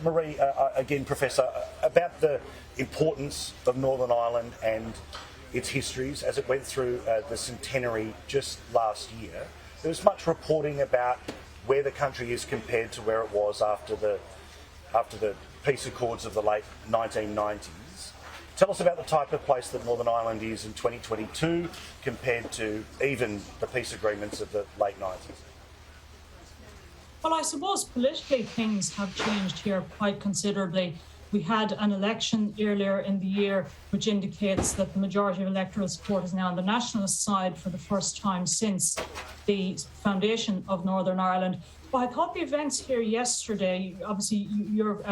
Marie, again, Professor, about the importance of Northern Ireland and its histories as it went through the centenary just last year. There was much reporting about where the country is compared to where it was after the peace accords of the late 1990s. Tell us about the type of place that Northern Ireland is in 2022 compared to even the peace agreements of the late 90s. Well, I suppose politically things have changed here quite considerably. We had an election earlier in the year which indicates that the majority of electoral support is now on the nationalist side for the first time since the foundation of Northern Ireland. Well, I thought the events here yesterday, obviously you're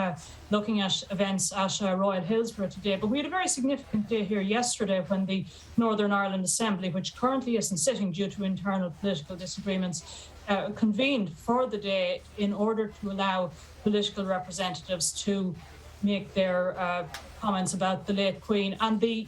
looking at events at Royal Hillsborough today, but we had a very significant day here yesterday when the Northern Ireland Assembly, which currently isn't sitting due to internal political disagreements, convened for the day in order to allow political representatives to make their comments about the late Queen. And the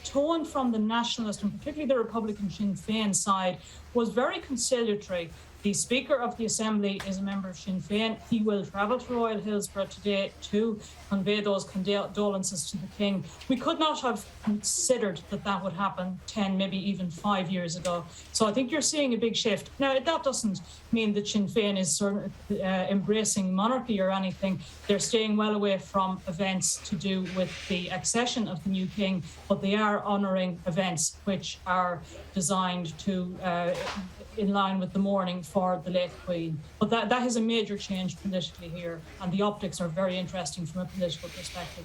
tone from the nationalist and particularly the Republican Sinn Féin side was very conciliatory. The Speaker of the Assembly is a member of Sinn Féin. He will travel to Royal Hillsborough today to convey those condolences to the King. We could not have considered that that would happen 10, maybe even 5 years ago. So I think you're seeing a big shift. Now, that doesn't mean that Sinn Féin is sort of embracing monarchy or anything. They're staying well away from events to do with the accession of the new King, but they are honouring events which are designed to in line with the mourning for the late Queen. But that is a major change politically here, and the optics are very interesting from a political perspective.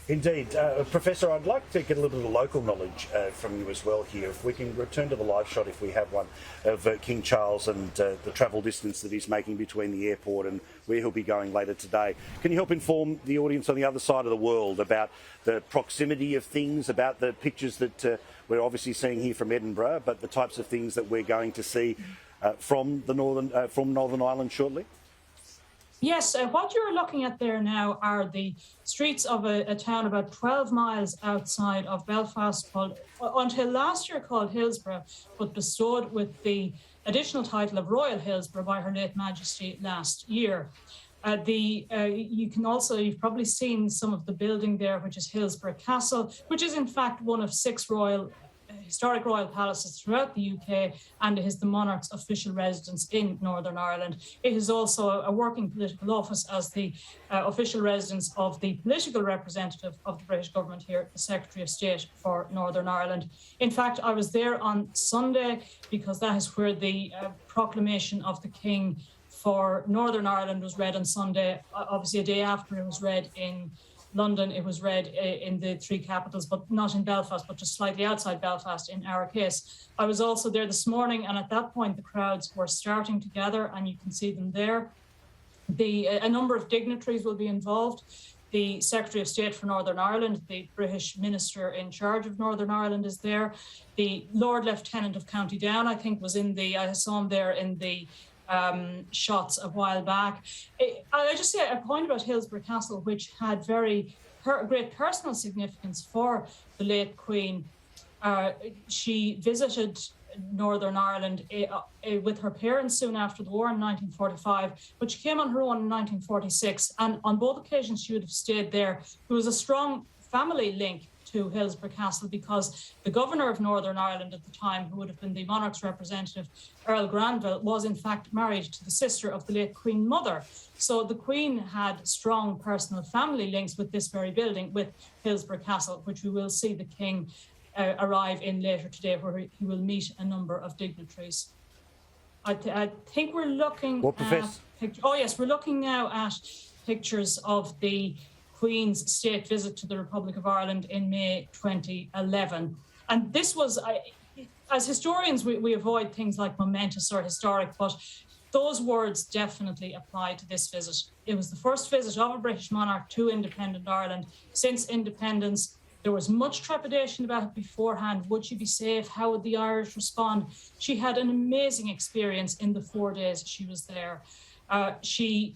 Indeed. Professor, I'd like to get a little bit of local knowledge from you as well here. If we can return to the live shot, if we have one, of King Charles and the travel distance that he's making between the airport and where he'll be going later today. Can you help inform the audience on the other side of the world about the proximity of things, about the pictures that we're obviously seeing here from Edinburgh, but the types of things that we're going to see from Northern Ireland shortly? Yes, what you're looking at there now are the streets of a town about 12 miles outside of Belfast, called, until last year called Hillsborough, but bestowed with the additional title of Royal Hillsborough by Her late Majesty last year. You've probably seen some of the building there, which is Hillsborough Castle, which is in fact one of 6 historic royal palaces throughout the UK, and it is the monarch's official residence in Northern Ireland. It is also a working political office as the official residence of the political representative of the British government here, the Secretary of State for Northern Ireland. In fact, I was there on Sunday because that is where the proclamation of the King for Northern Ireland was read on Sunday, obviously a day after it was read in London. It was read in the 3 capitals, but not in Belfast, but just slightly outside Belfast in our case. I was also there this morning, and at that point the crowds were starting to gather, and you can see them there. A number of dignitaries will be involved. The Secretary of State for Northern Ireland, the British Minister in charge of Northern Ireland is there. The Lord Lieutenant of County Down, I think, I saw him there in the shots a while back. I just say a point about Hillsborough Castle, which had great personal significance for the late Queen. She visited Northern Ireland with her parents soon after the war in 1945, but she came on her own in 1946, and on both occasions she would have stayed there. There was a strong family link to Hillsborough Castle because the governor of Northern Ireland at the time, who would have been the monarch's representative, Earl Granville, was in fact married to the sister of the late Queen Mother. So the Queen had strong personal family links with this very building, with Hillsborough Castle, which we will see the King arrive in later today, where he will meet a number of dignitaries. I think we're looking we're looking now at pictures of the Queen's state visit to the Republic of Ireland in May 2011. And this was, as historians, we avoid things like momentous or historic, but those words definitely apply to this visit. It was the first visit of a British monarch to independent Ireland since independence. There was much trepidation about it beforehand. Would she be safe? How would the Irish respond? She had an amazing experience in the 4 days she was there. She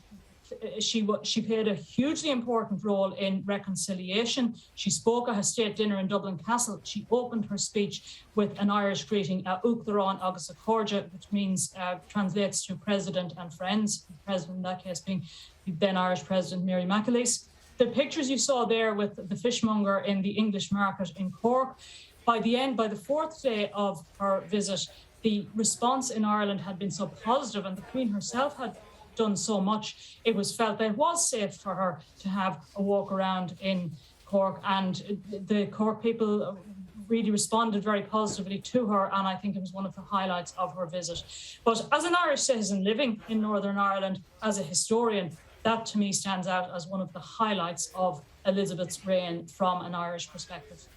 She played a hugely important role in reconciliation. She spoke at a state dinner in Dublin Castle. She opened her speech with an Irish greeting, Uachtarán agus a Córide, which means, translates to President and Friends, the President in that case being the then Irish President Mary McAleese. The pictures you saw there with the fishmonger in the English market in Cork, by the fourth day of her visit, the response in Ireland had been so positive, and the Queen herself had done so much, it was felt that it was safe for her to have a walk around in Cork, and the Cork people really responded very positively to her, and I think it was one of the highlights of her visit. But as an Irish citizen living in Northern Ireland, as a historian, that to me stands out as one of the highlights of Elizabeth's reign from an Irish perspective.